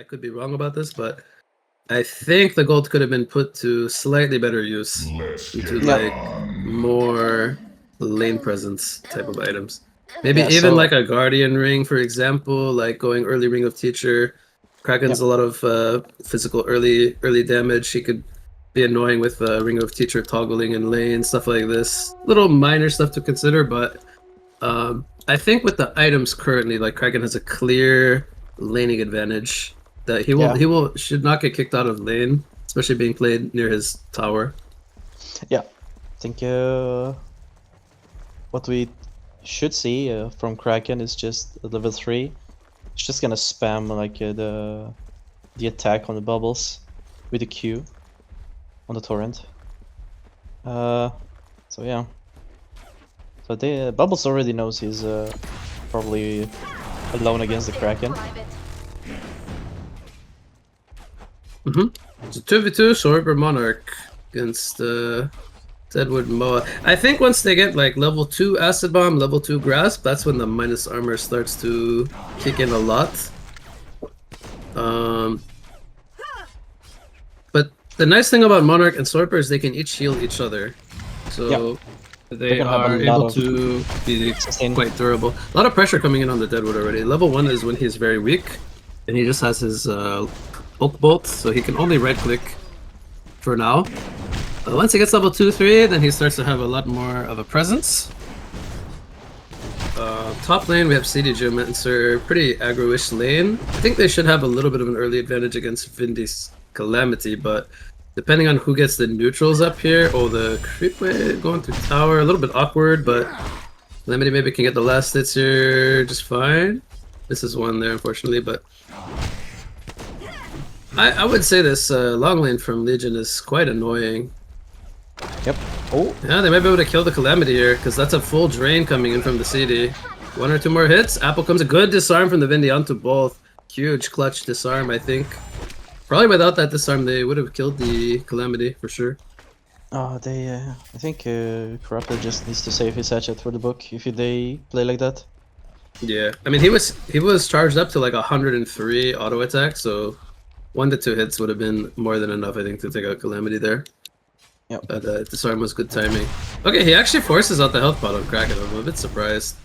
I could be wrong about this, but I think the gold could have been put to slightly better use into like more lane presence type of items. Maybe even like a guardian ring, for example, like going early ring of teacher. Kraken's a lot of physical early damage. He could be annoying with ring of teacher toggling in lane, stuff like this. Little minor stuff to consider, but I think with the items currently, like Kraken has a clear laning advantage that he should not get kicked out of lane, especially being played near his tower. Yeah, I think what we should see from Kraken is just level 3. It's just gonna spam like the attack on the bubbles with the Q on the torrent. So yeah. So the Bubbles already knows he's probably alone against the Kraken. So 2v2 Sorber Monarch against Deadwood Moa. I think once they get like level 2 Acid Bomb, level 2 Grasp, that's when the minus armor starts to kick in a lot. But the nice thing about Monarch and Sorber is they can each heal each other. So they are able to be quite durable. A lot of pressure coming in on the Deadwood already. Level 1 is when he's very weak, and he just has his Oak Bolt, so he can only right click for now. Once he gets level 2, 3, then he starts to have a lot more of a presence. Top lane, we have CD Geomancer, pretty aggro-ish lane. I think they should have a little bit of an early advantage against Vindy's Calamity, but depending on who gets the neutrals up here, the creep wave going through tower, a little bit awkward, but Calamity maybe can get the last hits here just fine. This is one there, unfortunately, but I would say this long lane from Legion is quite annoying. Yep. Oh. Yeah, they might be able to kill the Calamity here, because that's a full drain coming in from the CD. 1 or 2 more hits. Apple comes a good disarm from the Vindy onto both. Huge clutch disarm, I think. Probably without that disarm, they would have killed the Calamity for sure. Oh, I think Corrupted just needs to save his hatchet for the book if they play like that. Yeah, I mean he was charged up to like 103 auto attack, so 1 to 2 hits would have been more than enough, I think, to take out Calamity there. Yep. But disarm was good timing. Okay, he actually forces out the health pot on Kraken. I'm a bit surprised.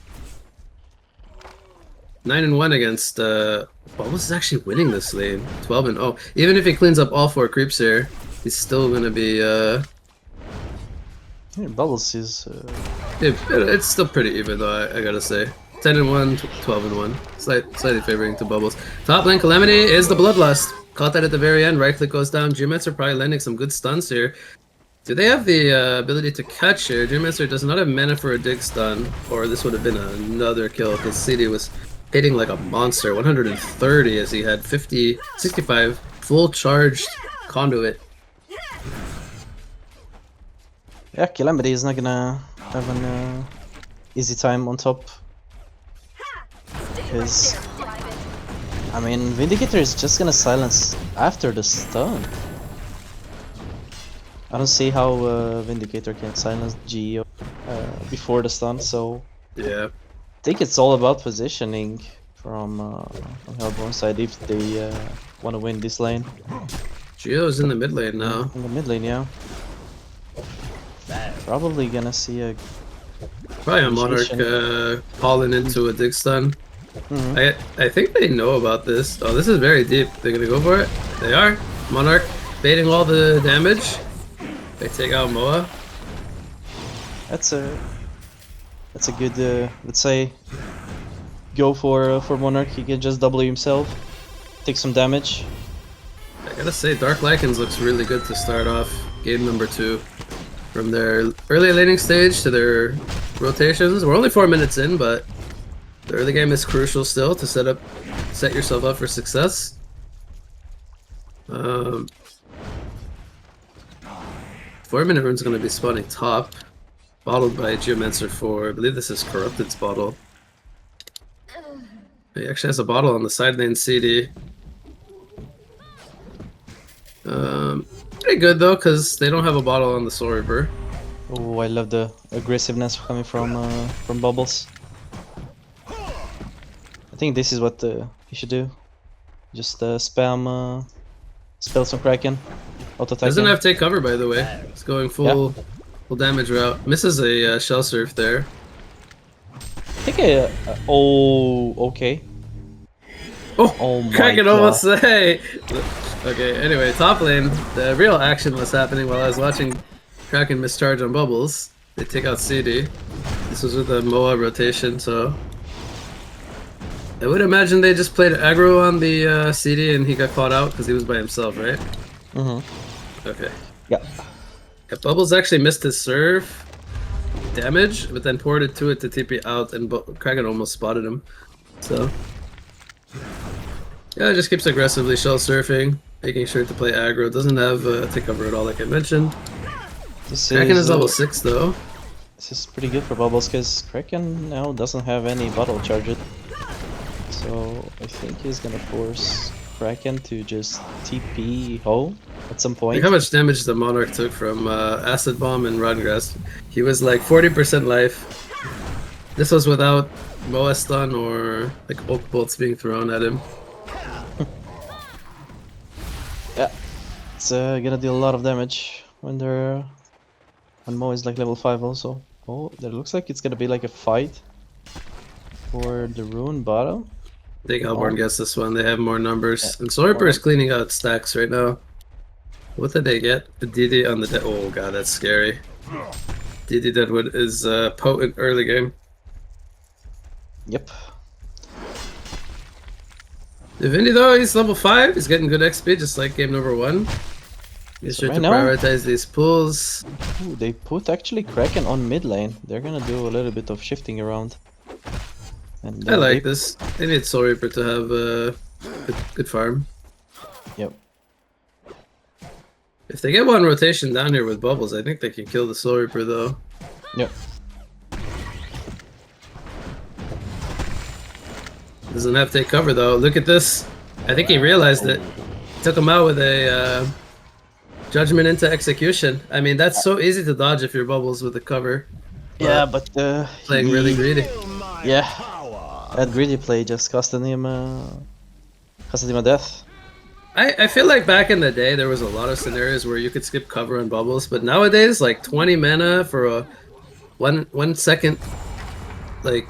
9-1 against Bubbles is actually winning this lane. 12-0. Even if he cleans up all 4 creeps here, he's still gonna be Bubbles is it's still pretty even though, I gotta say. 10-1, 12-1. Slightly favoring to Bubbles. Top lane Calamity is the Bloodlust. Caught that at the very end. Right click goes down. Geomancer probably landing some good stuns here. Do they have the ability to catch here? Geomancer does not have mana for a dig stun, or this would have been another kill because CD was hitting like a monster. 130 as he had 65 full charged conduit. Yeah, Calamity is not gonna have an easy time on top. Because, I mean, Vindicator is just gonna silence after the stun. I don't see how Vindicator can silence Geo before the stun, so yeah. I think it's all about positioning from Hellborn's side if they want to win this lane. Geo's in the mid lane now. In the mid lane, yeah. Probably gonna see a... Probably a Monarch falling into a dig stun. I think they know about this. Oh, this is very deep. They're gonna go for it? They are. Monarch baiting all the damage. They take out Moa. That's a good, let's say, go for Monarch. He can just W himself, take some damage. I gotta say, Dark Lycans looks really good to start off game number 2. From their early laning stage to their rotations. We're only 4 minutes in, but the early game is crucial still to set yourself up for success. 4-minute run's gonna be spawning top, bottled by Geomancer 4. I believe this is Corrupted's bottle. He actually has a bottle on the side lane CD. Pretty good though, because they don't have a bottle on the Soul Reaper. Oh, I love the aggressiveness coming from Bubbles. I think this is what he should do. Just spam spells on Kraken. Auto attack. Doesn't have take cover, by the way. It's going full damage route. Misses a shell surf there. I think oh, okay. Oh my Kraken god. almost say. Okay, anyway, top lane, the real action was happening while I was watching Kraken mischarge on bubbles. They take out CD. This was with the MOA rotation, so I would imagine they just played aggro on the CD and he got caught out because he was by himself, right? Mm-hmm. Okay. Yeah. Bubbles actually missed his serve damage, but then ported to it to TP out, and Kraken almost spotted him. So yeah, it just keeps aggressively shell surfing, making sure to play aggro. Doesn't have take cover at all, like I mentioned. Kraken is level 6 though. This is pretty good for bubbles because Kraken now doesn't have any bottle charges. So I think he's gonna force Kraken to just TP HoN at some point. Look how much damage the Monarch took from Acid Bomb and Rodgrass. He was like 40% life. This was without MOA stun or like Oak Bolts being thrown at him. Yeah, it's gonna deal a lot of damage when Mo is like level 5 also. Oh, there looks like it's gonna be like a fight for the rune bottom. I think Hellborn gets this one. They have more numbers. And Soul Reaper is cleaning out stacks right now. What did they get? The DD on the oh god, that's scary. DD Deadwood is potent early game. Yep. Divinity though, he's level 5. He's getting good XP just like game number 1. He's sure to prioritize these pulls. Ooh, they put actually Kraken on mid lane. They're gonna do a little bit of shifting around. And, I like this. They need Soul Reaper to have good farm. Yep. If they get one rotation down here with bubbles, I think they can kill the Soul Reaper though. Yep. Doesn't have to take cover though. Look at this. I think he realized it. Took him out with a judgment into execution. I mean, that's so easy to dodge if you're bubbles with the cover. Yeah, but playing really greedy. Yeah. That greedy play just costed him a death. I feel like back in the day there was a lot of scenarios where you could skip cover on bubbles, but nowadays like 20 mana for a 1 second like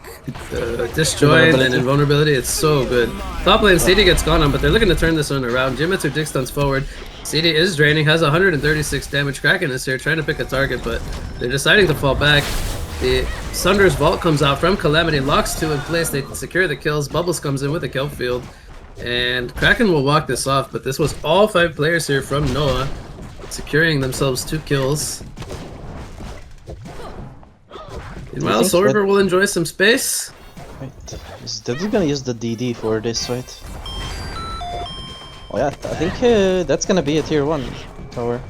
disjoint and invulnerability, it's so good. Top lane CD gets gone on, but they're looking to turn this one around. Jimitsu dig stuns forward. CD is draining, has 136 damage. Kraken is here trying to pick a target, but they're deciding to fall back. The Sunder's Vault comes out from Calamity, locks 2 in place, they secure the kills. Bubbles comes in with a kill field, and Kraken will walk this off, but this was all 5 players here from Noah, securing themselves 2 kills. Meanwhile, Soul Reaper will enjoy some space. Wait, is Deadwood gonna use the DD for this, right? Oh yeah, I think that's gonna be a tier 1 tower.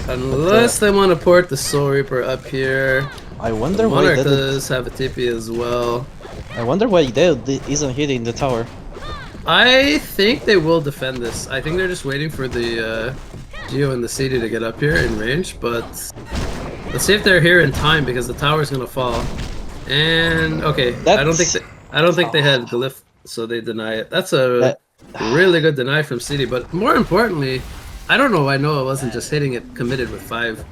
Unless they want to port the Soul Reaper up here. I wonder why Monarch does have a TP as well. I wonder why Dead isn't hitting the tower. I think they will defend this. I think they're just waiting for the Geo and the CD to get up here in range, but let's see if they're here in time because the tower's gonna fall. And okay, I don't think they had glyph, so they deny it. That's a really good deny from CD, but more importantly, I don't know why Noah wasn't just hitting it committed with 5.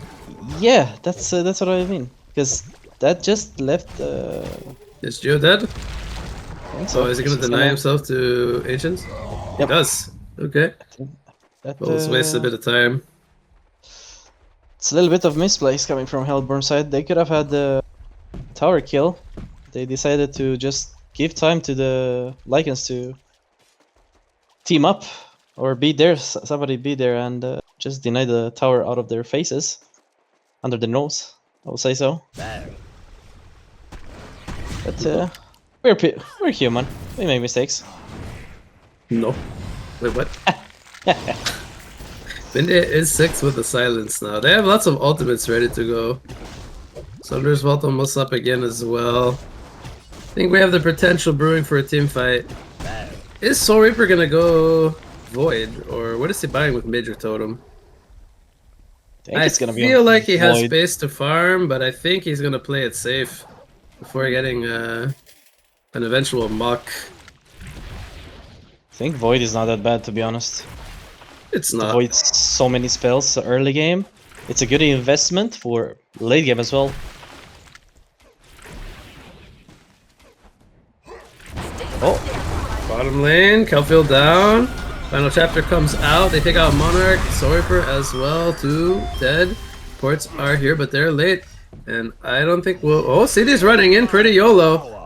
Yeah, that's what I mean. Because that just left. Is Geo dead? So is he gonna deny himself to Ancients? Yep. He does. Okay. Well, waste a bit of time. It's a little bit of misplace coming from Hellborn side. They could have had the tower kill. They decided to just give time to the Lycans to team up or be there. Somebody be there and just deny the tower out of their faces, under their nose. I would say so. But we're human. We make mistakes. No. Wait, what? Vindia is 6 with the silence now. They have lots of ultimates ready to go. Sunder's Vault almost up again as well. I think we have the potential brewing for a team fight. Is Soul Reaper gonna go Void, or what is he buying with Major Totem? I feel like he has space to farm, but I think he's gonna play it safe before getting an eventual mock. think Void is not that bad, to be honest. It's It not. avoids so many spells early game. It's a good investment for late game as well. Oh, Bottom lane, Kelfield down. Final chapter comes out. They take out Monarch, Soulreaper as well, too. Dead. Ports are here, but they're late. And I don't think we'll... Oh, CD's running in pretty YOLO.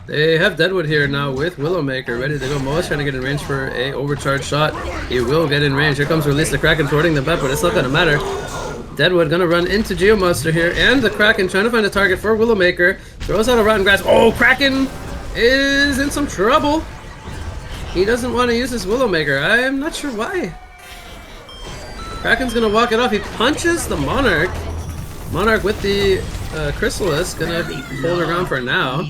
They have Deadwood here now with Willowmaker ready to go. Moa's trying to get in range for a overcharge shot. He will get in range. Here comes Release the Kraken thwarting the bet, but it's not going to matter. Deadwood gonna run into Geomonster here, and the Kraken trying to find a target for Willowmaker. Throws out a Rotten Grass. Oh, Kraken is in some trouble. He doesn't want to use his Willowmaker. I'm not sure why. Kraken's gonna walk it off. He punches the Monarch. Monarch with the Chrysalis, gonna hold her ground for now.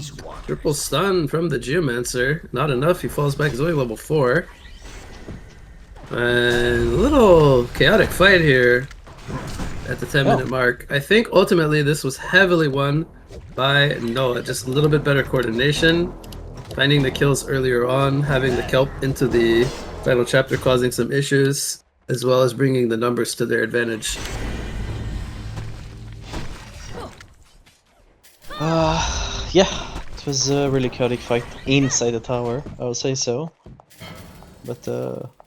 Triple stun from the Geomancer. Not enough, he falls back. He's only level 4. And a little chaotic fight here at the 10-minute mark. I think ultimately this was heavily won by Noah. Just a little bit better coordination. Finding the kills earlier on, having the kelp into the final chapter causing some issues, as well as bringing the numbers to their advantage. Yeah, it was a really chaotic fight inside the tower, I would say so. But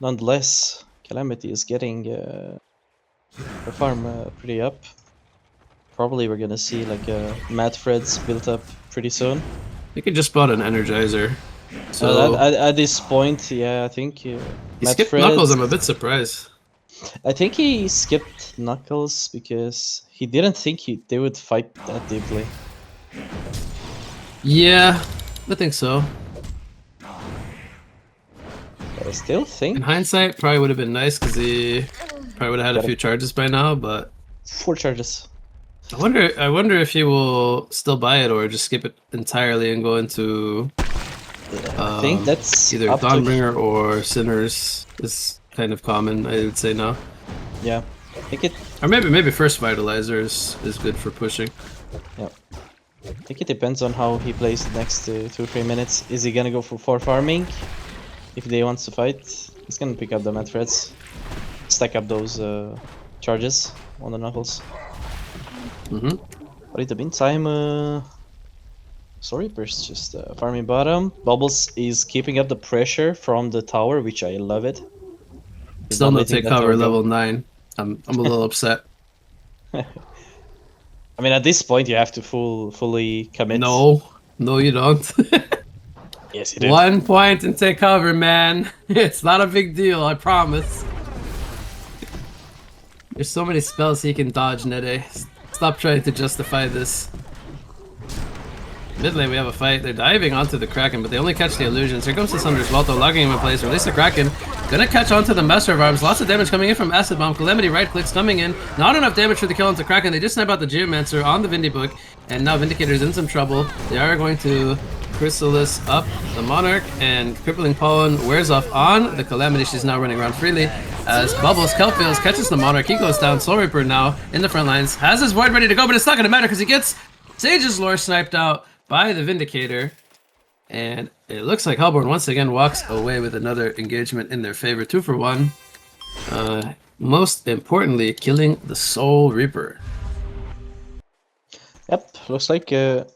nonetheless, Calamity is getting the farm pretty up. Probably we're gonna see like Mad Freds built up pretty soon. You could just bought an Energizer. So at this point, yeah, I think he Mad skipped Freds, Knuckles. I'm a bit surprised. I think he skipped Knuckles because he didn't think they would fight that deeply. Yeah, I think so. But I still think In hindsight, probably would have been nice because he probably would have had a few charges by now. But 4 charges. I wonder if he will still buy it or just skip it entirely and go into. I think that's either up to Dawnbringer or Sinners is kind of common. I would say now. Yeah, I think it. Or maybe first Vitalizer is good for pushing. Yeah. I think it depends on how he plays the next 2-3 minutes. Is he gonna go for farming? If they wants to fight, he's gonna pick up the Mad Freds, stack up those charges on the Knuckles. But in the meantime, Soulreaper's just farming bottom. Bubbles is keeping up the pressure from the tower, which I love it. He's Still not no letting take that cover tower go. level 9. I'm a little upset. I mean, at this point, you have to fully commit. No, you don't. Yes, you do. 1 point and take cover, man. It's not a big deal, I promise. There's so many spells he can dodge, Nede. Stop trying to justify this. Mid lane we have a fight. They're diving onto the Kraken, but they only catch the illusions. Here comes the Sunder's Volto, locking him in place. Release the Kraken. Gonna catch onto the Master of Arms. Lots of damage coming in from Acid Bomb. Calamity right clicks coming in. Not enough damage for the kill onto Kraken. They just snipe out the Geomancer on the Vindibook. And now Vindicator's in some trouble. They are going to Chrysalis up the Monarch. And Crippling Pollen wears off on the Calamity. She's now running around freely. As Bubbles, Kelpfields catches the Monarch. He goes down. Soulreaper now in the front lines. Has his Void ready to go, but it's not gonna matter because he gets Sage's Lore sniped out by the Vindicator, and it looks like Hellborn once again walks away with another engagement in their favor. 2 for 1. Most importantly, killing the Soul Reaper. Yep, looks like the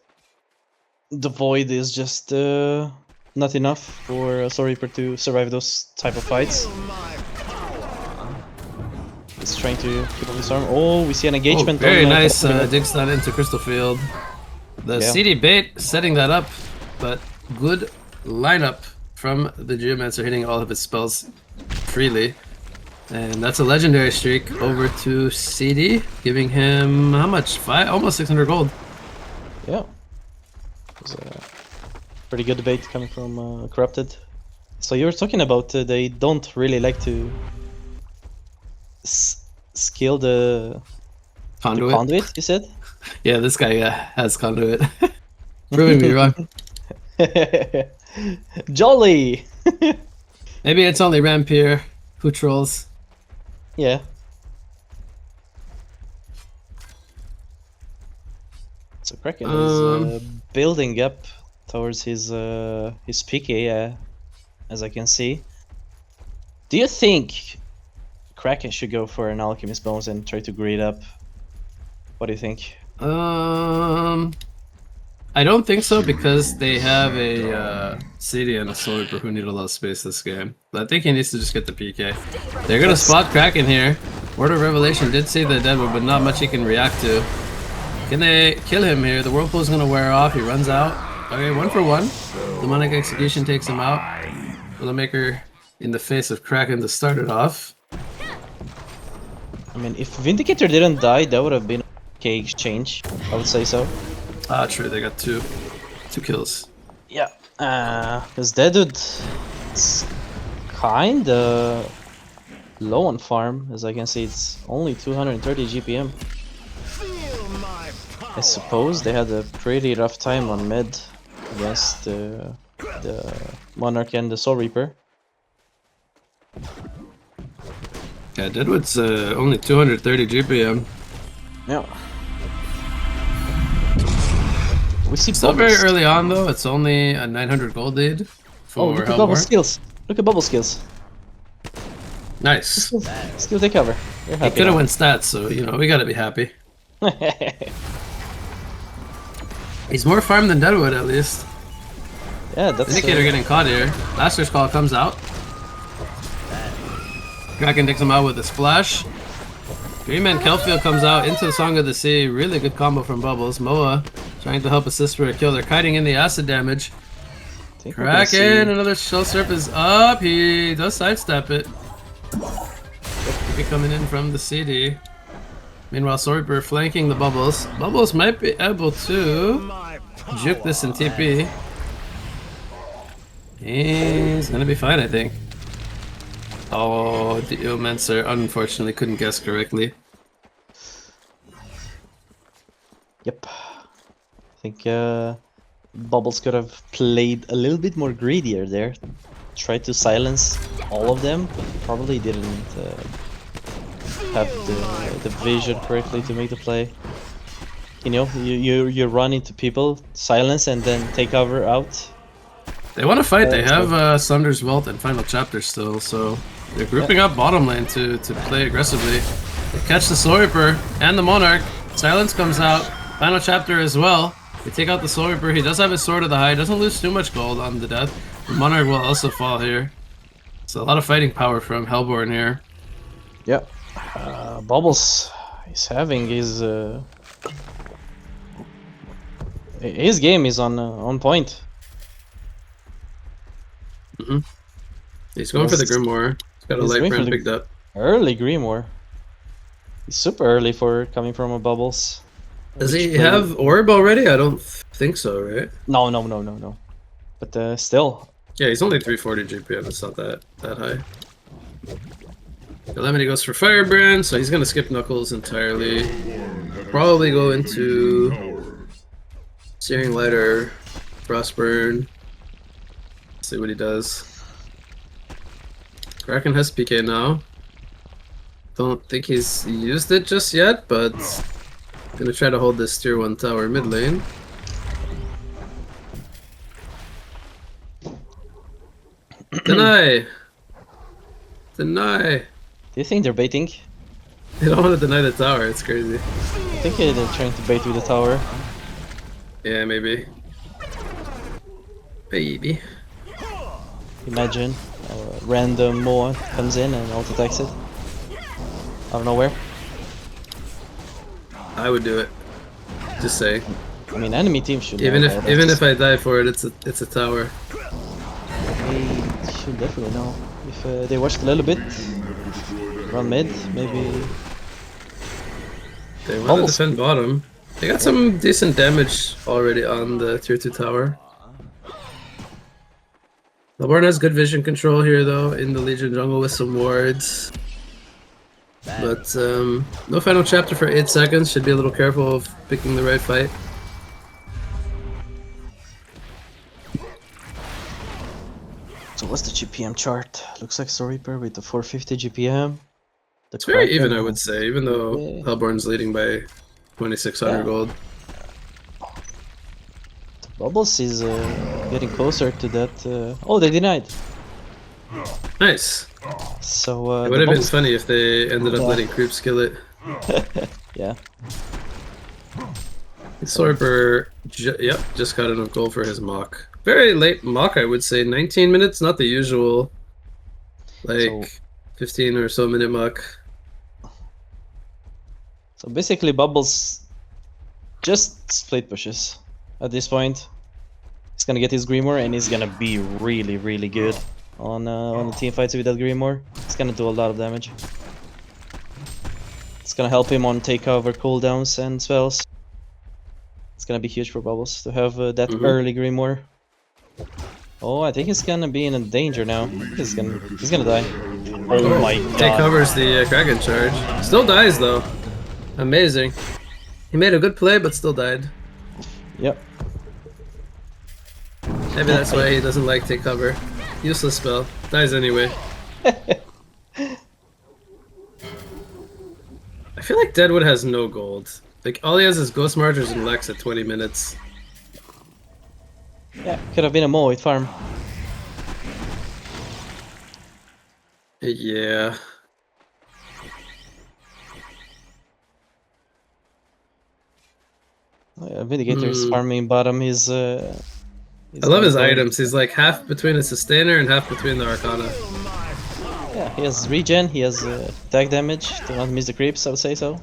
Void is just not enough for Soulreaper to survive those type of fights. He's trying to keep up his arm. Oh, we see an engagement. Very nice dig stun into Crystal Field. The CD bait setting that up, but good lineup from the Geomancer, hitting all of his spells freely. And that's a legendary streak over to CD, giving him how much? Almost 600 gold. Yeah. It was a pretty good debate coming from Corrupted. So you were talking about they don't really like to skill the conduit, you said? Yeah, this guy has conduit. Proving me wrong. Jolly! Maybe it's only Rampier who trolls. Yeah. So Kraken is building up towards his PK, as I can see. Do you think Kraken should go for an Alchemist Bones and try to greed up? What do you think? I don't think so because they have a CD and a Solar who need a lot of space this game. I think he needs to just get the PK. They're gonna spot Kraken here. Word of Revelation did see the Deadwood, but not much he can react to. Can they kill him here? The Whirlpool's gonna wear off. He runs out. Okay, 1 for 1. Demonic Execution takes him out. Widowmaker in the face of Kraken to start it off. I mean, if Vindicator didn't die, that would have been okay exchange. I would say so. Ah, true. They got two kills. Yeah. Because Deadwood is kinda low on farm, as I can see. It's only 230 GPM. I suppose they had a pretty rough time on mid against the Monarch and the Soul Reaper. Yeah, Deadwood's only 230 GPM. Yeah. We see Still bubbles. very early on though. It's only a 900 gold lead for Oh, look at bubble Hellborn. skills. Look at bubble skills. Nice. Skill take cover. You're He happy could have now. won stats, so you know we gotta be happy. He's more farm than Deadwood at least. Yeah, that's Indicator getting caught here. Master's Call comes out. Kraken takes him out with a splash. Greenman Kelfield comes out into the Song of the Sea. Really good combo from Bubbles. Moa trying to help assist for a kill. They're kiting in the acid damage. Kraken, another shell surface up. He does sidestep it. Keep it coming in from the CD. Meanwhile, Swordbear flanking the Bubbles. Bubbles might be able to juke this in TP. He's gonna be fine, I think. Oh, the Geomancer unfortunately couldn't guess correctly. Yep. I think Bubbles could have played a little bit more greedier there. Tried to silence all of them, but probably didn't have the vision correctly to make the play. You know, you run into people, silence, and then take cover out. They want to fight. They have Sunder's Vault and Final Chapter still, so they're grouping up bottom lane to play aggressively. They catch the Soul Reaper and the Monarch. Silence comes out. Final Chapter as well. They take out the Soul Reaper. He does have his Sword of the High. Doesn't lose too much gold on the death. The Monarch will also fall here. So a lot of fighting power from Hellborn here. Yeah. Bubbles is having his game is on point. He's going for the Grimoire. He's got a light brand picked up. Early Grimoire. He's super early for coming from a Bubbles. Does he have Orb already? I don't think so, right? No. But still. Yeah, he's only 340 GPM. It's not that high. Calamity goes for Firebrand, so he's gonna skip Knuckles entirely. Probably go into Searing Light or Frostburn. See what he does. Kraken has PK now. Don't think he's used it just yet, but gonna try to hold this tier 1 tower mid lane. Deny! Deny! Do you think they're baiting? They don't want to deny the tower, it's crazy. I think they're trying to bait with the tower. Yeah, maybe. Baby. Imagine a random Moa comes in and auto attacks it. Out of nowhere. I would do it. Just say. I mean, enemy team should Even know if I die for it, it's a tower. They should definitely know. If they watched a little bit, run mid, maybe. They want to defend bottom. They got some decent damage already on the tier 2 tower. Hellborn has good vision control here though, in the Legion jungle with some wards. But no Final Chapter for 8 seconds, should be a little careful of picking the right fight. So what's the GPM chart? Looks like Soul Reaper with the 450 GPM. It's very even, I would say, even though Hellborn's leading by 2600 gold. Bubbles is getting closer to that. Oh, they denied. Nice. So It would have been funny if they ended up letting Creeps kill it. Yeah. Sorber, yep, just got enough gold for his mock. Very late mock, I would say. 19 minutes, not the usual, like, 15 or so minute mock. So basically, Bubbles just split pushes at this point. He's gonna get his Grimoire, and he's gonna be really, really good on the team fights with that Grimoire. It's gonna do a lot of damage. It's gonna help him on takeover cooldowns and spells. It's gonna be huge for Bubbles to have that early Grimoire. Oh, I think he's gonna be in danger now. He's gonna die. Oh my god. Take covers the Kraken charge. Still dies though. Amazing. He made a good play, but still died. Yep. Maybe that's why he doesn't like take cover. Useless spell. Dies anyway. I feel like Deadwood has no gold. Like, all he has is Ghost Marchers and Lex at 20 minutes. Yeah, could have been a Moit farm. Yeah. Vindicator's farming bottom. He's I love his items. He's like half between a Sustainer and half between the Arcana. Yeah, he has regen, he has attack damage. Do not miss the creeps, I would say so.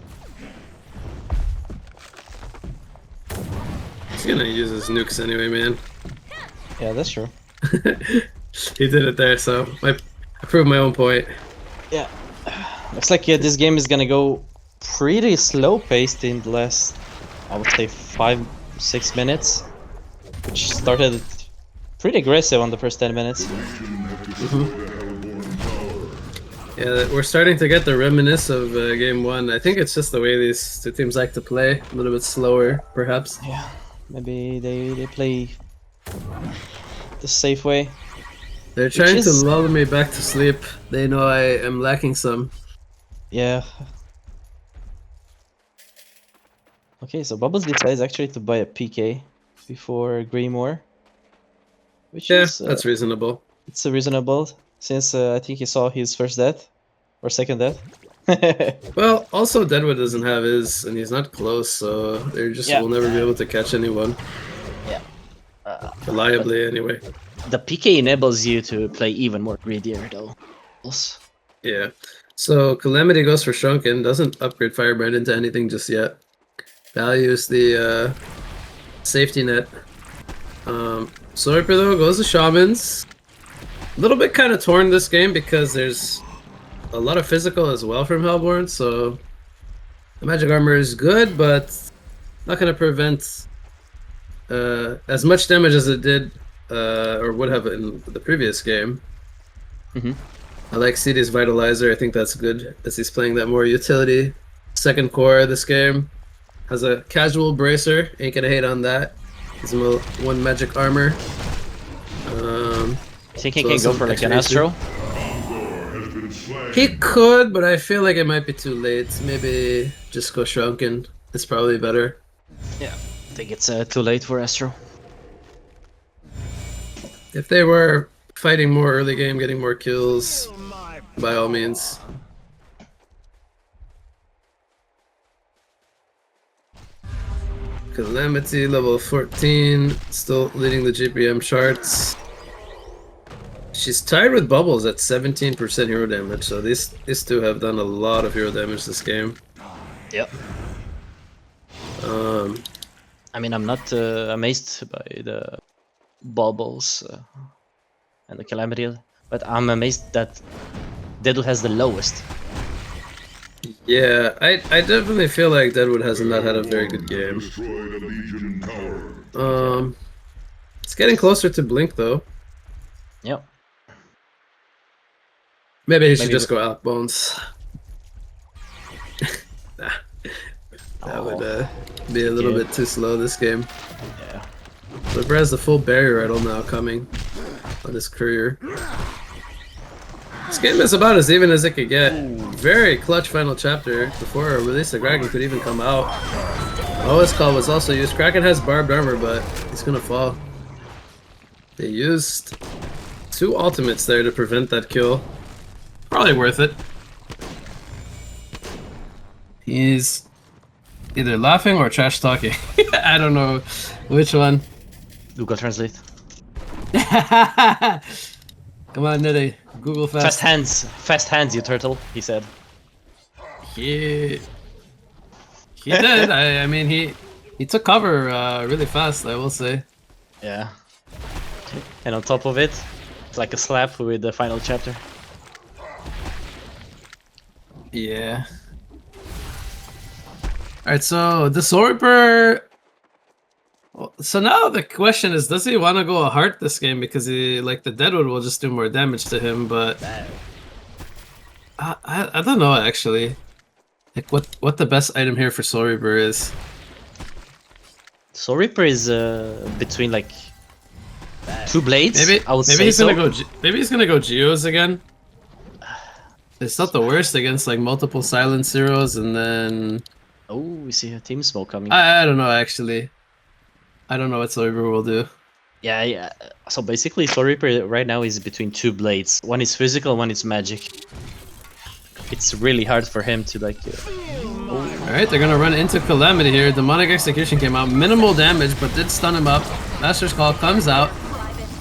He's gonna use his nukes anyway, man. Yeah, that's true. He did it there, so I proved my own point. Yeah. Looks like this game is gonna go pretty slow paced in the last, I would say, 5-6 minutes. Which started pretty aggressive on the first 10 minutes. Yeah, we're starting to get the reminisce of game 1. I think it's just the way these two teams like to play. A little bit slower, perhaps. Yeah, maybe they play the safe way. They're trying to lull me back to sleep. They know I am lacking some. Yeah. Okay, so Bubbles decides actually to buy a PK before Grimoire. Which is, that's reasonable. It's reasonable, since I think he saw his first death. Or second death. Well, also Deadwood doesn't have his, and he's not close, so they just will never be able to catch anyone. Yeah. Reliably, anyway. The PK enables you to play even more greedier, though. Yeah. So Calamity goes for Shrunken, doesn't upgrade Firebrand into anything just yet. Values the safety net. Sorper though goes to Shamans. A little bit kind of torn this game because there's a lot of physical as well from Hellborn, so the magic armor is good, but not going to prevent as much damage as it did or would have in the previous game. I like CD's Vitalizer. I think that's good as he's playing that more utility second core this game. Has a casual bracer, ain't gonna hate on that. Gives him one magic armor. I think he can go for like an Astro. He could, but I feel like it might be too late. Maybe just go Shrunken. It's probably better. Yeah, I think it's too late for Astro. If they were fighting more early game, getting more kills, by all means. Calamity, level 14, still leading the GPM charts. She's tied with Bubbles at 17% hero damage, so these two have done a lot of hero damage this game. Yep. I mean, I'm not amazed by the Bubbles and the Calamity, but I'm amazed that Deadwood has the lowest. Yeah, I definitely feel like Deadwood has not had a very good game. It's getting closer to Blink though. Yep. Maybe he should just go out Bones. Nah. That would be a little bit too slow this game. Yeah. But has the full barrier idol now coming on his career. This game is about as even as it could get. Very clutch final chapter before a release of Kraken could even come out. OS call was also used. Kraken has barbed armor, but he's gonna fall. They used 2 ultimates there to prevent that kill. Probably worth it. He's either laughing or trash talking. I don't know which one. Google Translate. Come on, Nitty. Google fast. Fast hands, you turtle. He said. He did. I mean, he took cover really fast, I will say. Yeah. And on top of it, it's like a slap with the final chapter. Yeah. Alright, so the Soul Reaper. So now the question is, does he want to go a heart this game because he like the Deadwood will just do more damage to him? But I don't know actually. Like what the best item here for Soul Reaper is? Soul Reaper is between like 2 blades. Maybe I would maybe say he's so. gonna go. Maybe he's gonna go Geos again. It's not the worst against like multiple silence zeros, and then Oh, we see a team smoke coming. I don't know actually. I don't know what Soul Reaper will do. Yeah. So basically, Soul Reaper right now is between 2 blades. One is physical, one is magic. It's really hard for him to like. Alright, they're gonna run into Calamity here. Demonic Execution came out. Minimal damage, but did stun him up. Master's Call comes out.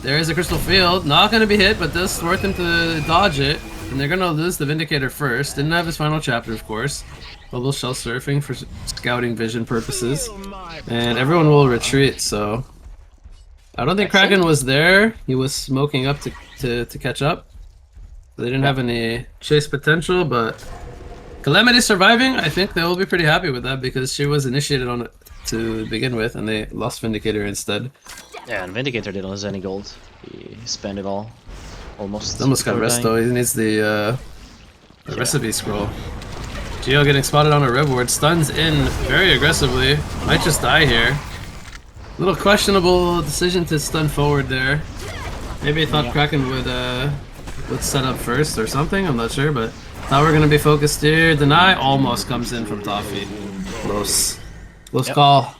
There is a Crystal Field. Not gonna be hit, but does worth him to dodge it. And they're gonna lose the Vindicator first. Didn't have his final chapter, of course. Bubble Shell Surfing for scouting vision purposes. And everyone will retreat, so... I don't think Kraken was there. He was smoking up to catch up. They didn't have any chase potential, but... Calamity surviving, I think they will be pretty happy with that because she was initiated on it to begin with, and they lost Vindicator instead. Yeah, and Vindicator didn't lose any gold. He spent it all. Almost. Almost got rest though. He needs the recipe scroll. Geo getting spotted on a Rev Ward. Stuns in very aggressively. Might just die here. Little questionable decision to stun forward there. Maybe he thought Kraken would set up first or something. I'm not sure, but now we're gonna be focused here. Deny almost comes in from Toffee. Close call.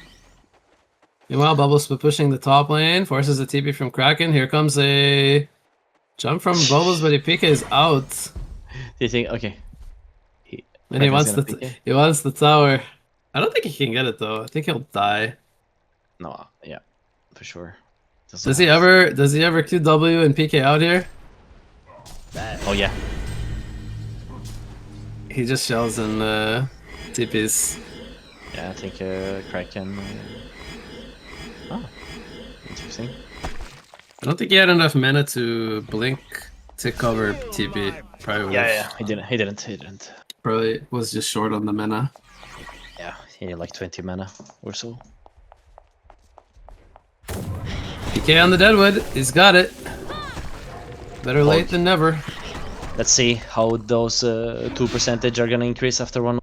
Meanwhile, Bubbles pushing the top lane, forces a TP from Kraken. Here comes a jump from Bubbles, but PK is out. Do you think? Okay. And he wants the tower. I don't think he can get it though. I think he'll die. No, yeah, for sure. Does he ever QW and PK out here? Oh yeah. He just shells and TPs. Yeah, I think Kraken. Oh, interesting. I don't think he had enough mana to blink to cover TP. Probably. Yeah. He didn't. Probably was just short on the mana. Yeah, he needed like 20 mana or so. PK on the Deadwood. He's got it. Better late than never. Let's see how those 2% are gonna increase after one.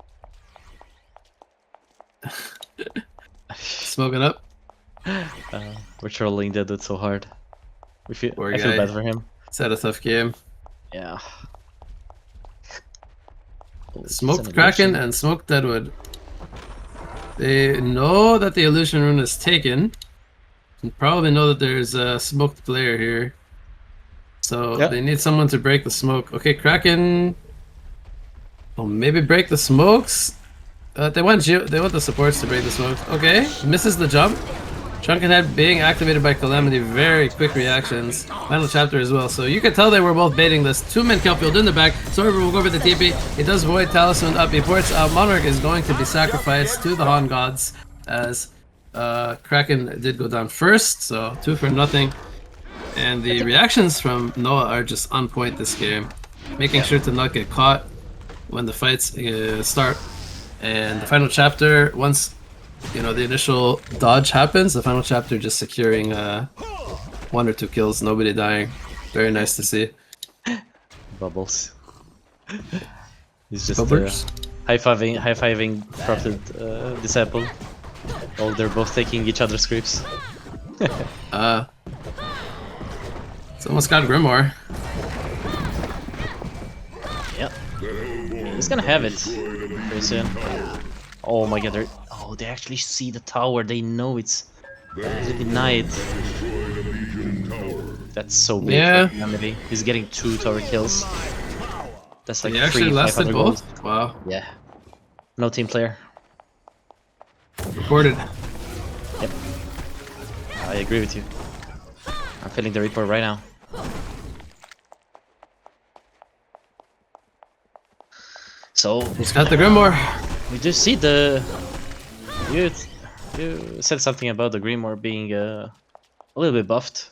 Smoking up. We're trolling Deadwood so hard. I feel bad for him. He's had a tough game. Yeah. Smoked Kraken and smoked Deadwood. They know that the illusion rune is taken. And probably know that there's a smoked player here. So they need someone to break the smoke. Okay, Kraken. Oh, maybe break the smokes. They want the supports to break the smoke. Okay, misses the jump. Drunken Head being activated by Calamity. Very quick reactions. Final chapter as well. So you can tell they were both baiting this. 2-man kill field in the back. Sorber will go for the TP. He does void Talisman up. He ports out. Monarch is going to be sacrificed to the HoN gods as Kraken did go down first. So 2 for nothing. And the reactions from Noah are just on point this game. Making sure to not get caught when the fights start. And the final chapter, once the initial dodge happens, the final chapter just securing 1 or 2 kills, nobody dying. Very nice to see. Bubbles. He's just high-fiving Prophet Disciple. Oh, they're both taking each other's creeps. It's almost got Grimoire. Yep. He's gonna have it pretty soon. Oh my god, they actually see the tower. They know it's denied. That's so big Yeah. for Calamity. He's getting 2 tower kills. That's like He actually 300, lasted 500 gold. both? Wow. Yeah. No team player. Reported. Yep. I agree with you. I'm feeling the report right now. So He's got the Grimoire. we do see the. You said something about the Grimoire being a little bit buffed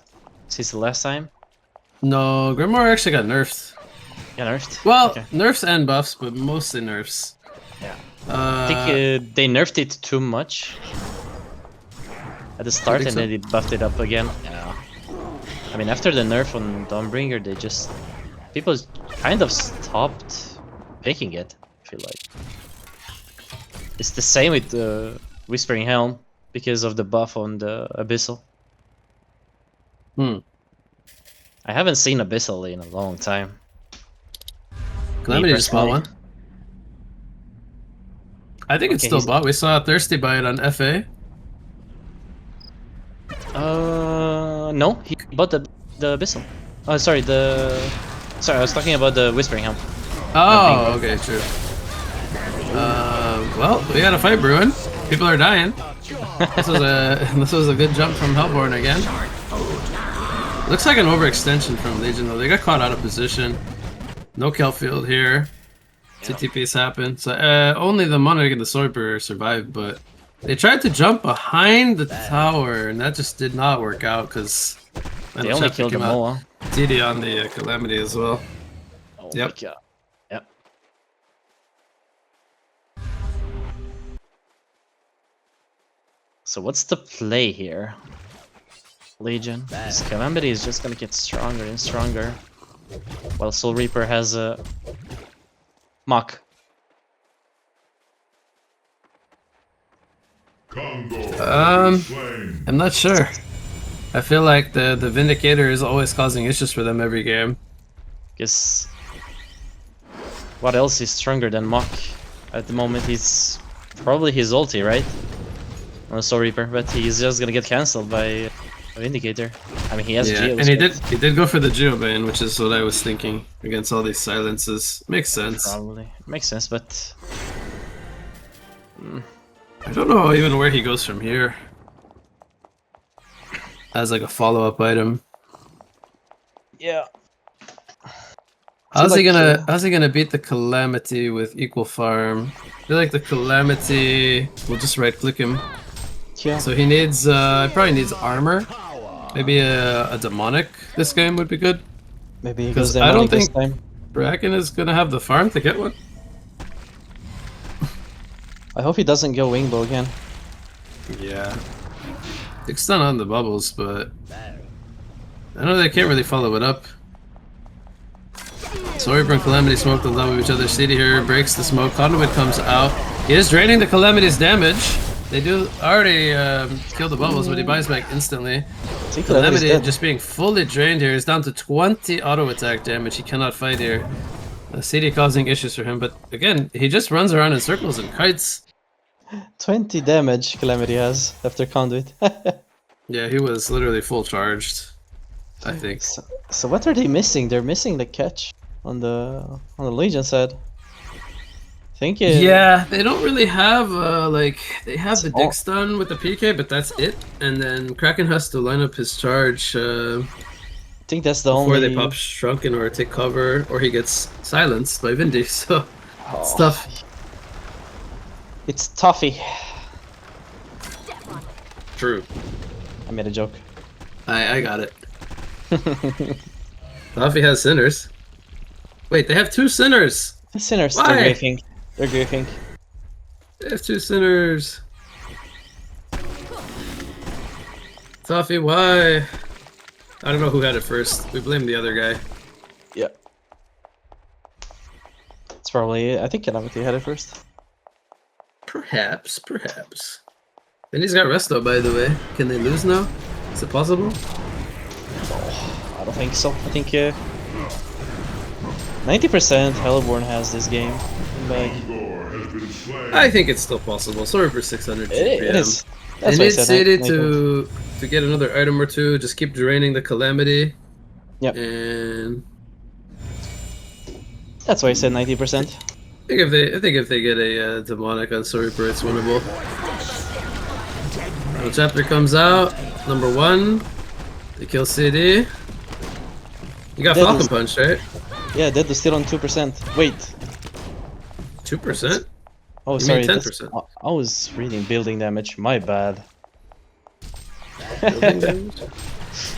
since the last time. No, Grimoire actually got nerfed. Yeah, nerfed. Well, Okay. nerfs and buffs, but mostly nerfs. Yeah. I think they nerfed it too much at the start, and so? then they buffed it up again. Yeah. I mean, after the nerf on Dawnbringer, they just people kind of stopped picking it. I feel like it's the same with the Whispering Helm because of the buff on the Abyssal. I haven't seen Abyssal in a long time. Calamity just bought one. I think it's Okay, still he's- bought. We saw Thirsty buy it on FA. No, he bought the Abyssal. Oh, sorry, sorry, I was talking about the Whispering Helm. Oh, okay, true. Well, we got a fight brewing. People are dying. This was a good jump from Hellborn again. Looks like an overextension from Legion though. They got caught out of position. No kill field here. TTPs happened. So only the Monarch and the Swordsbearer survived, but they tried to jump behind the tower, and that just did not work out because They only killed the Moa. TD on the Calamity as well. Oh Yep. my god. Yep. So what's the play here? Legion. This Calamity is just gonna get stronger and stronger. While Soul Reaper has a Mach. I'm not sure. I feel like the Vindicator is always causing issues for them every game. Guess what else is stronger than Mach? At the moment he's probably his ulti, right? On the Soul Reaper, but he's just gonna get cancelled by a Vindicator. I mean, he has Geos. And he did go for the Geobane, which is what I was thinking against all these silences. Makes sense. Probably makes sense, but I don't know even where he goes from here. As like a follow-up item. yeah. How's he gonna beat the Calamity with equal farm? I feel like the Calamity will just right click him. Yeah. So he needs probably needs armor. Maybe a demonic this game would be good. Maybe he 'Cause goes I don't demonic this think- time. Bracken is gonna have the farm to get one. I hope he doesn't go Wingbow again. Yeah. It's stun on the bubbles, but I know they can't really follow it up. So Reaper and Calamity smoke on top of each other. CD here breaks the smoke. Conduit comes out. He is draining the Calamity's damage. They do already kill the bubbles, but he buys back instantly. Calamity just being fully drained here. He's down to 20 auto attack damage. He cannot fight here. CD causing issues for him, but again, he just runs around in circles and kites. 20 damage Calamity has after Conduit. Yeah, he was literally full charged, I think. So what are they missing? They're missing the catch on the Legion side. I think Yeah, they don't really have like they have the dig stun with the PK, but that's it. And then Kraken has to line up his charge I think that's the before only they pop Shrunken or take cover, or he gets silenced by Vindy. So it's tough. It's toughy. True. I made a joke. I got it. Toffee has sinners. Wait, they have 2 sinners. The sinners, Why? they're griefing. They're griefing. They have 2 sinners. Toffee, why? I don't know who had it first. We blame the other guy. Yeah. It's probably, I think Calamity had it first. Perhaps, perhaps. And he's got Resto, by the way. Can they lose now? Is it possible? I don't think so. I think 90% Hellborn has this game. But I think it's still possible. Sorry for 600 GPM. it is. They That's why I need said City 90. to get another item or 2. Just keep draining the Calamity. Yep. And That's why I said 90%. I think if they get a demonic on Sorcerer, it's winnable. Final chapter comes out. Number 1. They kill CD. You got Dead Falcon is- Punch, right? Yeah, Dead is still on 2%. Wait. 2%? Oh, You sorry. mean 10%? I was reading building damage. My bad. Building damage?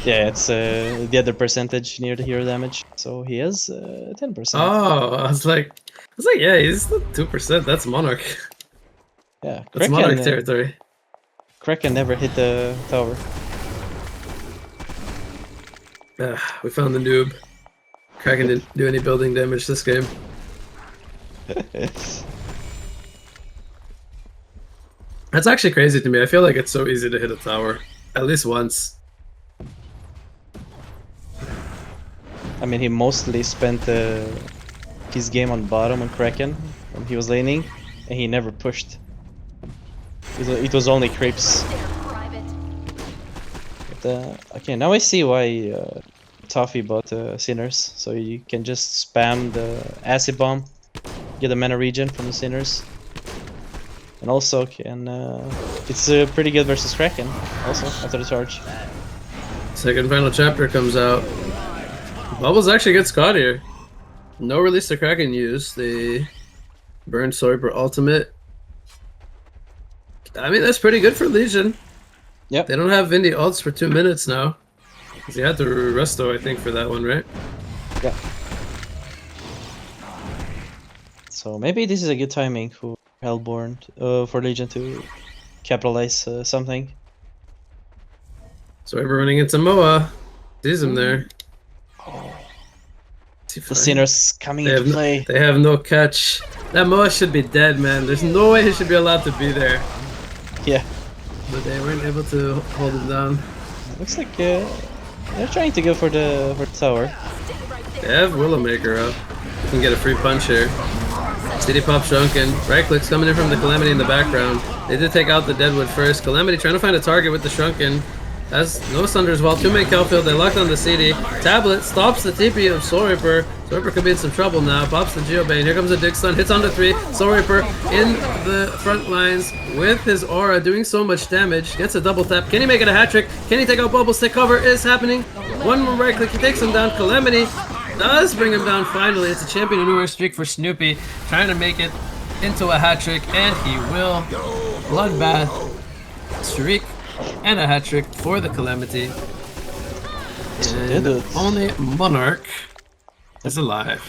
Yeah, it's the other percentage near the hero damage. So he has 10%. Oh, I was like, yeah, he's still 2%. That's Monarch. Yeah, That's Monarch territory. Kraken never hit the tower. We found the noob. Kraken didn't do any building damage this game. That's actually crazy to me. I feel like it's so easy to hit a tower. At least once. I mean, he mostly spent his game on bottom on Kraken when he was laning, and he never pushed. It was only creeps. But, okay, now I see why Toffee bought Sinners, so you can just spam the Acid Bomb, get a mana regen from the Sinners, and also can it's pretty good versus Kraken, also, after the charge. Second final chapter comes out. Bubbles actually gets caught here. No release to Kraken use. They burn Sorcerer ultimate. I mean, that's pretty good for Legion. Yep. They don't have Vindy ults for 2 minutes now. He had to resto, I think, for that one, right? Yeah. So maybe this is a good timing for Hellborn, for Legion to capitalize something. So we're running into Moa. Sees him there. The Sinners coming into play. They have no catch. That Moa should be dead, man. There's no way he should be allowed to be there. Yeah. But they weren't able to hold him down. Looks like they're trying to go for the tower. They have Willowmaker up. You can get a free punch here. City Pop Shrunken. Right click's coming in from the Calamity in the background. They did take out the Deadwood first. Calamity trying to find a target with the Shrunken. Has no Sunder as well. 2-man Kelfield. They locked on the CD. Tablet stops the TP of Soul Reaper. Soul Reaper could be in some trouble now. Pops the Geobane. Here comes a Dig Stun. Hits under 3. Soul Reaper in the front lines with his aura doing so much damage. Gets a double tap. Can he make it a hat trick? Can he take out Bubbles? Take cover is happening. One more right click. He takes him down. Calamity does bring him down finally. It's a champion of Newerth streak for Snoopy. Trying to make it into a hat trick. And he will. Bloodbath streak. And a hat trick for the Calamity. And only Monarch is alive.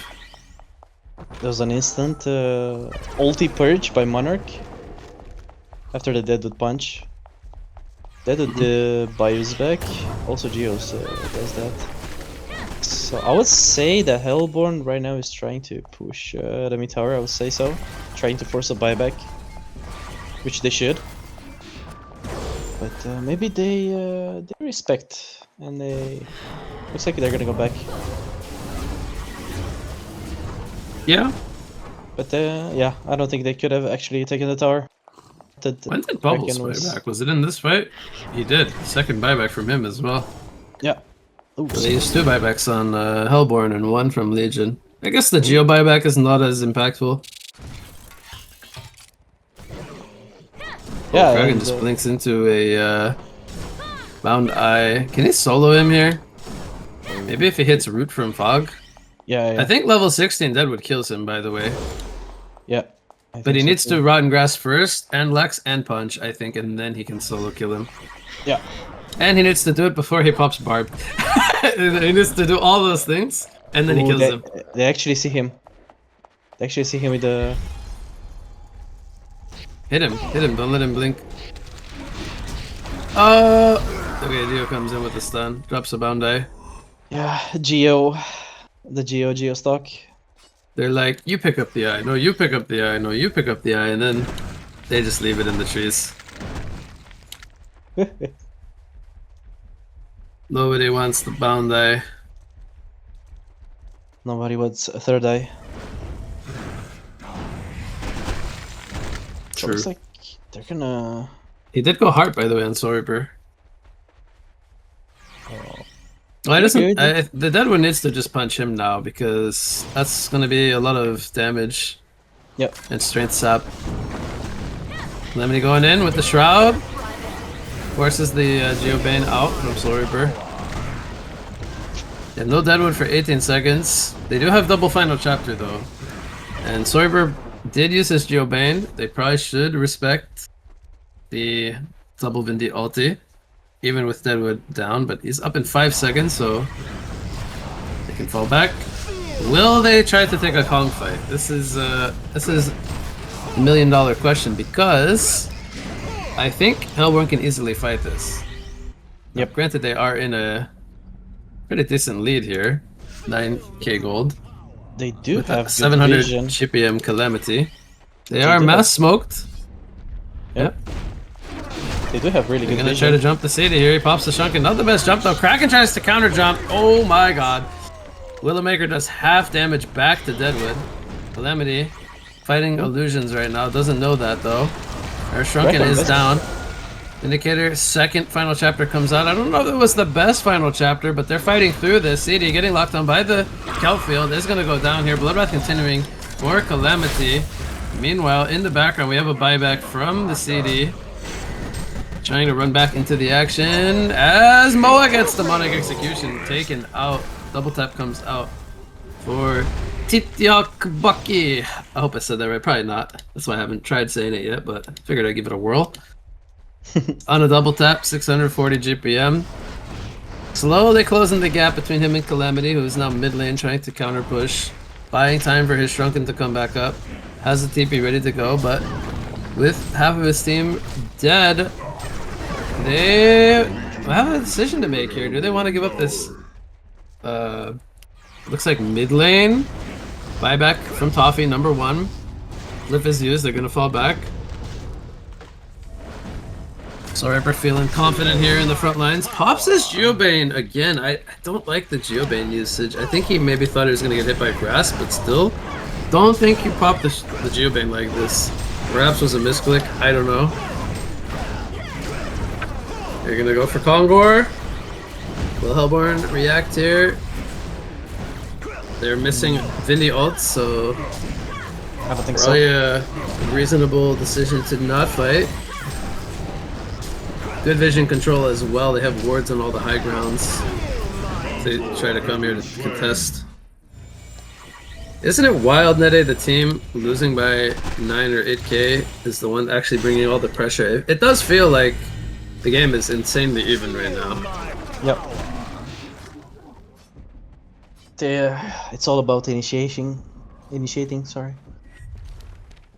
There was an instant ulti purge by Monarch after the Deadwood punch. Deadwood Bayou's back. Also Geos does that. So I would say that Hellborn right now is trying to push the mid tower. I would say so, trying to force a buyback, which they should. But maybe they respect, and they looks like they're gonna go back. Yeah. But yeah, I don't think they could have actually taken the tower. When did Bubbles buy back? Was it in this fight? He did. Second buyback from him as well. Yeah. Oops. They used 2 buybacks on Hellborn and 1 from Legion. I guess the Geo buyback is not as impactful. Yeah, Kraken just blinks into a Bound Eye. Can he solo him here? Maybe if he hits Root from Fog? Yeah. I think level 16 Deadwood kills him, by the way. Yeah. But he needs to Rotten Grass first, and Lex and Punch, I think, and then he can solo kill him. Yeah. And he needs to do it before he pops Barb. He needs to do all those things, and then he kills him. They actually see him. They actually see him with the... Hit him, don't let him blink. Okay, Geo comes in with the stun, drops a Bound Eye. Yeah, Geo. The Geo stock. They're like, you pick up the eye, no, you pick up the eye, no, you pick up the eye, and then they just leave it in the trees. Nobody wants the Bound Eye. Nobody wants a third eye. True. Looks like they're gonna... He did go hard, by the way, on Soul Reaper. Oh. Well, Good. the Deadwood needs to just punch him now because that's going to be a lot of damage. Yep. And strength sap. Lemony going in with the shroud. Forces the Geobane out from Soul Reaper. Yeah, no Deadwood for 18 seconds. They do have double final chapter though. And Soul Reaper did use his Geobane. They probably should respect the double Vindy ulti. Even with Deadwood down, but he's up in 5 seconds, so they can fall back. Will they try to take a Kong fight? This is a $1 million question because I think Hellborn can easily fight this. Yep. Granted, they are in a pretty decent lead here, 9k gold. They do with have 700 good vision. GPM Calamity. They are mass smoked. Yep. They do have really They're good gonna vision. try to jump the city here. He pops the Shunkin. Not the best jump though. Kraken tries to counter jump. Oh my god. Willowmaker does half damage back to Deadwood. Calamity fighting illusions right now. Doesn't know that though. Our Shrunken is down. Indicator, second final chapter comes out. I don't know if it was the best final chapter, but they're fighting through this. CD getting locked on by the Kelp Field is gonna go down here. Bloodbath continuing for Calamity. Meanwhile, in the background, we have a buyback from the CD. Trying to run back into the action as Moa gets demonic execution taken out. Double tap comes out for Titiok Bucky. I hope I said that right. Probably not. That's why I haven't tried saying it yet, but I figured I'd give it a whirl. On a double tap, 640 GPM. Slowly closing the gap between him and Calamity, who is now mid lane trying to counter push. Buying time for his Shrunken to come back up. Has the TP ready to go, but with half of his team dead, they have a decision to make here. Do they want to give up this, looks like mid lane? Buyback from Toffee, number 1. Flip is used, they're gonna fall back. So Reaper feeling confident here in the front lines. Pops his Geobane again. I don't like the Geobane usage. I think he maybe thought he was gonna get hit by grass, but still. Don't think you popped the Geobane like this. Perhaps was a misclick, I don't know. They're gonna go for Kongor. Will Hellborn react here? They're missing Vindy ult, so I don't think probably so. a reasonable decision to not fight. Good vision control as well. They have wards on all the high grounds. They try to come here to contest. Isn't it wild, Nede, the team losing by 9 or 8k is the one actually bringing all the pressure? It does feel like the game is insanely even right now. Yep. It's all about initiating. Sorry.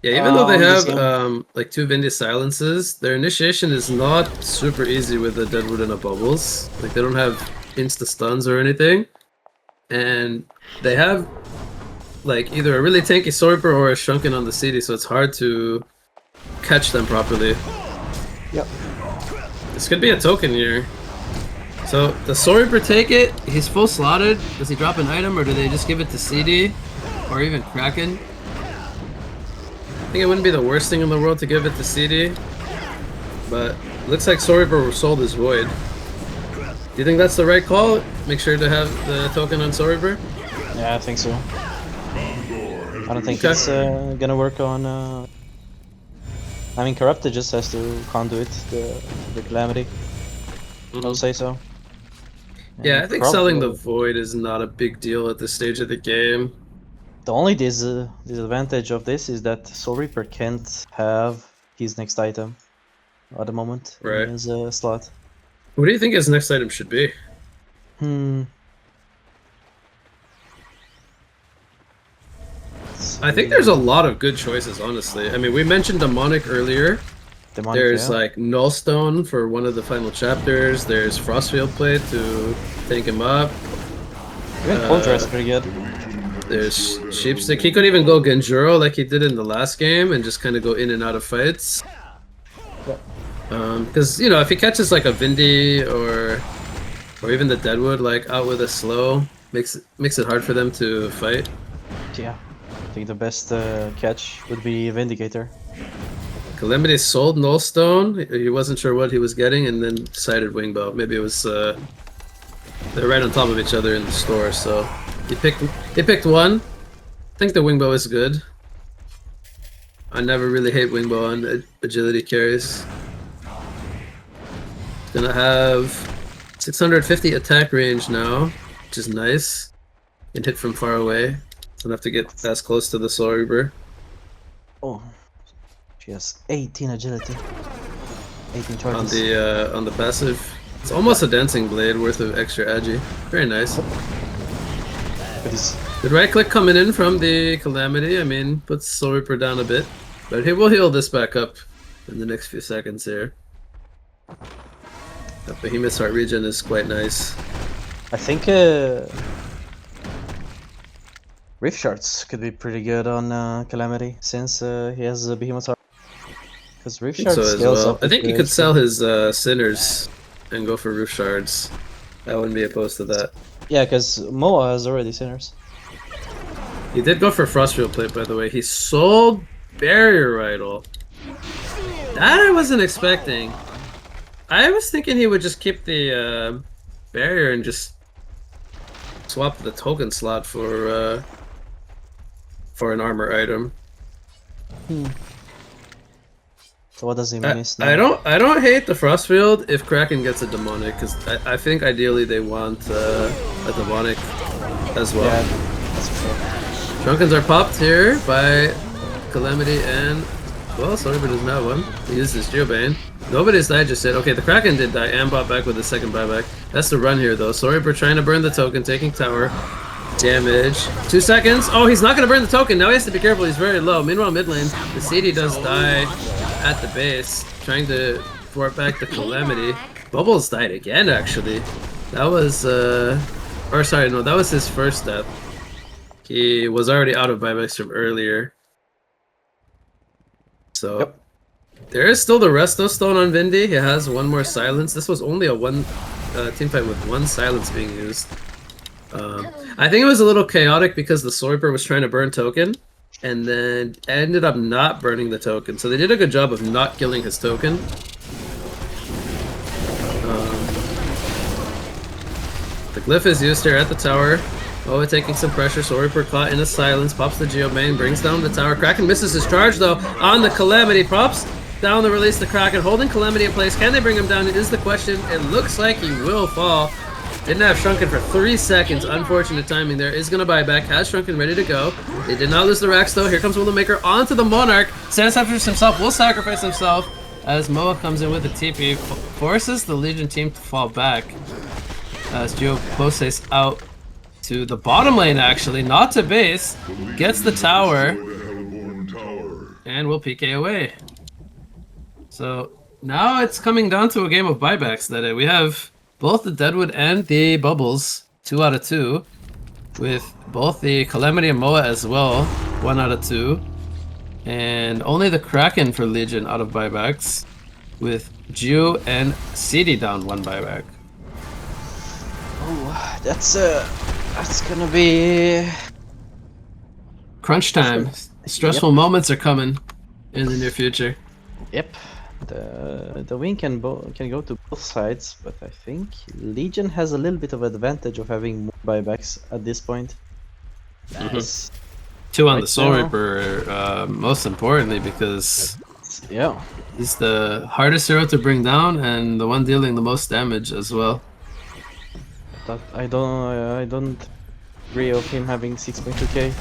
Yeah, even though they have this like 2 Vindy silences, their initiation is not super easy with the Deadwood and the bubbles. Like they don't have insta stuns or anything, and they have like either a really tanky Sorper or a Shrunken on the CD, so it's hard to catch them properly. Yep. This could be a token here. So the Sorper take it. He's full slotted. Does he drop an item or do they just give it to CD or even Kraken? I think it wouldn't be the worst thing in the world to give it to CD, but looks like Soul Reaper sold his Void. Do you think that's the right call? Make sure to have the token on Soul Reaper? Yeah, I think so. I don't think it's gonna work on. I mean, Corrupted just has to conduit the Calamity. I'll say so. Yeah, I think selling the Void is not a big deal at this stage of the game. The only disadvantage of this is that Soul Reaper can't have his next item at the moment in his slot. What do you think his next item should be? I think there's a lot of good choices, honestly. I mean, we mentioned Demonic earlier. There's like Nullstone for one of the final chapters. There's Frostfield Plate to tank him up. Even Poltergeist is pretty good. There's Sheepstick. He could even go Genjuro like he did in the last game and just kind of go in and out of fights. Because, you know, if he catches like a Vindy or even the Deadwood like out with a slow, makes it hard for them to fight. Yeah, I think the best catch would be Vindicator. Calamity sold Nullstone. He wasn't sure what he was getting and then decided Wingbow. Maybe it was They're right on top of each other in the store, so he picked one. I think the wingbow is good. I never really hate wingbow on agility carries. It's gonna have 650 attack range now, which is nice. Can hit from far away. Don't have to get as close to the Soul Reaper. Oh, she has 18 agility. 18 charges. On the passive. It's almost a dancing blade worth of extra agi. Very nice. Good right click coming in from the Calamity. I mean, puts Soul Reaper down a bit. But he will heal this back up in the next few seconds here. That Behemoth's Heart regen is quite nice. I think Rift Shards could be pretty good on Calamity since he has a Behemoth's Heart. Because Rift Shards scales up. I think you could sell his Sinners and go for Roof Shards. I wouldn't be opposed to that. Yeah, because Moa has already Sinners. He did go for Frostfield Plate, by the way. He sold Barrier Rifle. That I wasn't expecting. I was thinking he would just keep the barrier and just swap the token slot for an armor item. So what does he miss now? I don't hate the Frostfield if Kraken gets a demonic, because I think ideally they want a demonic as well. Yeah, that's for sure. Drunkens are popped here by Calamity and, well, Soul Reaper doesn't have one. He used his Geobane. Nobody's died just yet. Okay, the Kraken did die and bought back with the second buyback. That's the run here though. Soul Reaper trying to burn the token, taking tower. Damage. 2 seconds. Oh, he's not going to burn the token. Now he has to be careful. He's very low. Meanwhile, mid lane, the CD does die at the base, trying to thwart back the Calamity. Bubbles died again, actually. That was, or sorry, no, that was his first death. He was already out of buybacks from earlier. So, yep. There is still the Resto Stone on Vindy. He has one more silence. This was only a team fight with one silence being used. I think it was a little chaotic because the Soul Reaper was trying to burn token and then ended up not burning the token. So they did a good job of not killing his token. The Glyph is used here at the tower. Oh, taking some pressure. Soul Reaper caught in a silence. Pops the Geobane, brings down the tower. Kraken misses his charge though on the Calamity. Pops down to release the Kraken, holding Calamity in place. Can they bring him down? It is the question. It looks like he will fall. Didn't have Shrunken for 3 seconds. Unfortunate timing there. Is going to buy back. Has Shrunken ready to go. They did not lose the Rax though. Here comes Widowmaker onto the Monarch. Sanctifers himself will sacrifice himself as Moa comes in with the TP. Forces the Legion team to fall back. As Geo Close out to the bottom lane actually, not to base. Gets the tower. And will PK away. So now it's coming down to a game of buybacks that we have both the Deadwood and the Bubbles, 2 out of 2, with both the Calamity and Moa as well, 1 out of 2, and only the Kraken for Legion out of buybacks, with Geo and CD down 1 buyback. Oh, that's gonna be crunch time. Stressful moments are coming in the near future. Yep. The win can go to both sides, but I think Legion has a little bit of advantage of having more buybacks at this point. 2 on the Soul Reaper, most importantly, because he's the hardest hero to bring down and the one dealing the most damage as well. But I don't agree of him having 6.2k.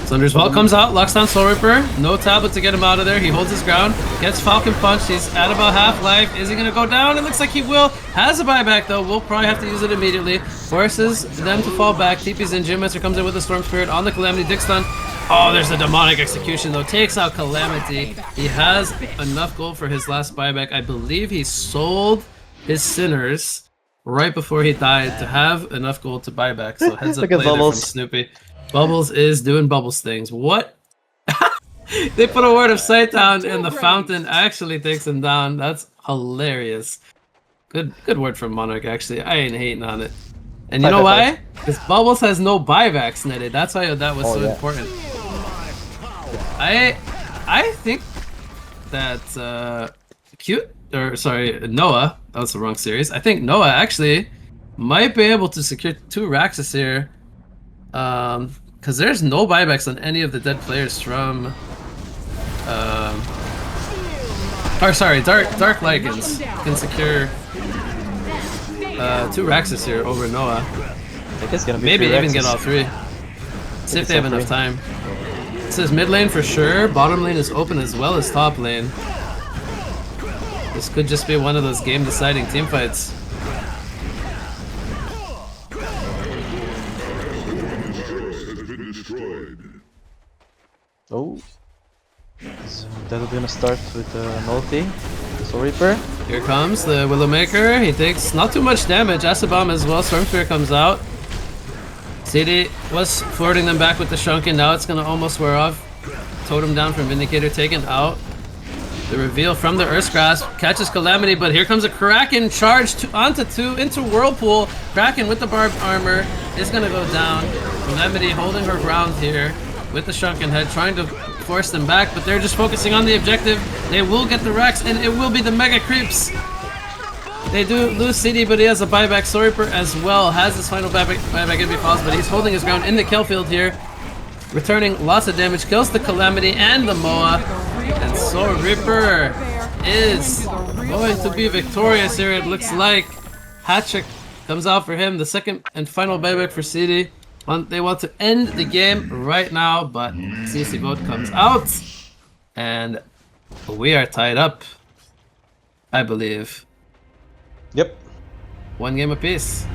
Thunder's Vault comes out, locks down Soul Reaper. No tablet to get him out of there. He holds his ground. Gets Falcon Punch. He's at about half life. Is he going to go down? It looks like he will. Has a buyback though. We'll probably have to use it immediately. Forces them to fall back. TP's in. Gym Master comes in with a Storm Spirit on the Calamity. Dick stun. Oh, there's a demonic execution though. Takes out Calamity. He has enough gold for his last buyback. I believe he sold his Sinners right before he died to have enough gold to buy back. So heads up play there from Snoopy. Bubbles is doing Bubbles things. What? They put a Word of Sight down and the fountain actually takes him down. That's hilarious. Good word from Monarch actually. I ain't hating on it. And you know why? Because Bubbles has no buybacks netted. That's why that was so important. I think that Noah, that was the wrong series. I think Noah actually might be able to secure 2 Raxus here. Because there's no buybacks on any of the dead players from... or sorry, Dark Lichens can secure 2 Raxus here over Noah. I think it's gonna be Maybe 3 even Rexes. get all 3. See if it's they have all enough 3. time. It says mid lane for sure, bottom lane is open as well as top lane. This could just be one of those game deciding team fights. Oh. So that'll be gonna start with multi. Soul Reaper. Here comes the Willowmaker. He takes not too much damage. Acid Bomb as well. Storm Spear comes out. CD was flirting them back with the Shrunken. Now it's gonna almost wear off. Totem down from Vindicator taken out. The reveal from the Earth's Grasp catches Calamity, but here comes a Kraken charge onto 2 into Whirlpool. Kraken with the barbed armor is gonna go down. Calamity holding her ground here with the Shrunken Head, trying to force them back, but they're just focusing on the objective. They will get the Rex, and it will be the Mega Creeps. They do lose CD, but he has a buyback. Soul Reaper as well has his final buyback if he falls, but he's holding his ground in the kill field here. Returning lots of damage, kills the Calamity and the Moa. And Soul Reaper is going to be victorious here, it looks like. Hat-trick comes out for him, the second and final buyback for CD. They want to end the game right now, but CC vote comes out. And we are tied up, I believe. Yep. 1 game apiece.